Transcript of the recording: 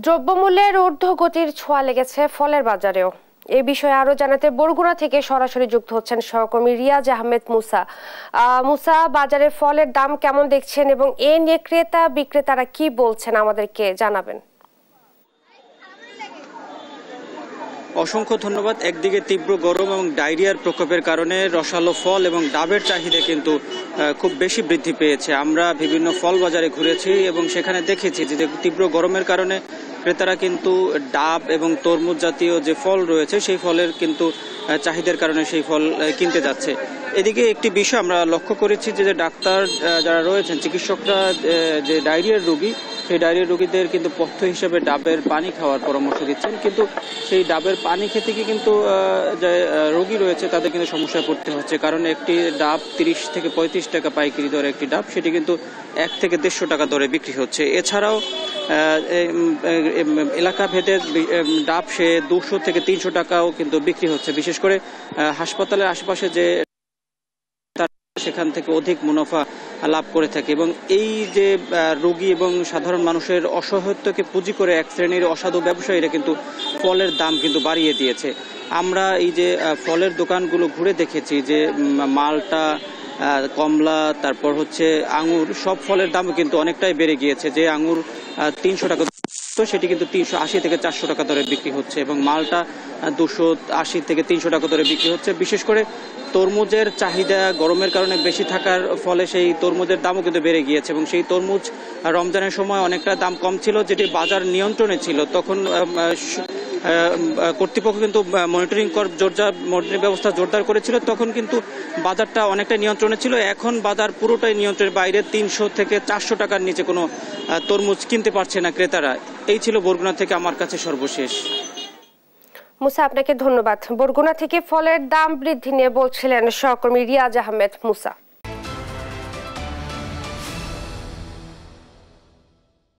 দ্রব্যমূল্যের ঊর্ধ্বগতির ছোঁয়া লেগেছে ফলের বাজারেও। এ বিষয়ে আরো জানাতে বরগুনা থেকে সরাসরি যুক্ত হচ্ছেন সহকর্মী রিয়াজ আহমেদ মুসা। বাজারে ফলের দাম কেমন দেখছেন এবং এ নিয়ে ক্রেতা বিক্রেতারা কি বলছেন আমাদেরকে জানাবেন। অসংখ্য ধন্যবাদ। একদিকে তীব্র গরম এবং ডায়রিয়ার প্রকোপের কারণে রসালো ফল এবং ডাবের চাহিদা কিন্তু খুব বেশি বৃদ্ধি পেয়েছে। আমরা বিভিন্ন ফল বাজারে ঘুরেছি এবং সেখানে দেখেছি যে তীব্র গরমের কারণে ক্রেতারা কিন্তু ডাব এবং তরমুজ জাতীয় যে ফল রয়েছে সেই ফলের কিন্তু চাহিদার কারণে সেই ফল কিনতে যাচ্ছে। এদিকে একটি বিষয় আমরা লক্ষ্য করেছি যে ডাক্তার যারা রয়েছেন, চিকিৎসকরা যে ডায়রিয়ার রোগী, সেই ডায়রিয়া রোগীদের কিন্তু পথ্য হিসেবে ডাবের পানি খাওয়ার পরামর্শ দিচ্ছেন, কিন্তু সেই ডাবের পানি খেতে গিয়ে কিন্তু যে রোগী রয়েছে তাদের কিন্তু সমস্যায় পড়তে হচ্ছে। কারণ একটি ডাব 30 থেকে 35 টাকা পাইকারি দরে একটি ডাব, সেটি কিন্তু 1 থেকে 150 টাকা দরে বিক্রি হচ্ছে। এছাড়াও এলাকা ভেদে ডাব সে 200 থেকে 300 টাকাও কিন্তু বিক্রি হচ্ছে। বিশেষ করে হাসপাতালের আশেপাশে যে সেখান থেকে অধিক মুনাফা লাভ করে থাকে। এবং এই যে রোগী এবং সাধারণ মানুষের অসহায়ত্বকে পুঁজি করে এক শ্রেণীর অসাধু ব্যবসায়ীরা কিন্তু ফলের দাম কিন্তু বাড়িয়ে দিয়েছে। আমরা এই যে ফলের দোকানগুলো ঘুরে দেখেছি যে মালটা, কমলা, তারপর হচ্ছে আঙুর, সব ফলের দাম কিন্তু অনেকটাই বেড়ে গিয়েছে। যে আঙুর 300 টাকা তো সেটি কিন্তু 380 থেকে 400 টাকা দরে বিক্রি হচ্ছে এবং মালটা 280 থেকে 300 টাকা দরে বিক্রি হচ্ছে। বিশেষ করে তরমুজের চাহিদা গরমের কারণে বেশি থাকার ফলে সেই তরমুজের দামও কিন্তু বেড়ে গিয়েছে এবং সেই তরমুজ রমজানের সময় অনেকটা দাম কম ছিল, যেটি বাজার নিয়ন্ত্রণে ছিল। তখন কর্তৃপক্ষ কিন্তু মনিটরিং ব্যবস্থা জোরদার করেছিল, তখন কিন্তু বাজারটা অনেকটা নিয়ন্ত্রণে ছিল। এখন বাজার পুরোটাই নিয়ন্ত্রণের বাইরে। 300 থেকে 400 টাকার নিচে কোনো তরমুজ কিনতে পারছে না ক্রেতারা। এই ছিল বরগুনা থেকে আমার কাছে সর্বশেষ। মুসা, আপনাকে ধন্যবাদ। বরগুনা থেকে ফলের দাম বৃদ্ধি নিয়ে বলছিলেন সহকর্মী রিয়াজ আহমেদ মুসা।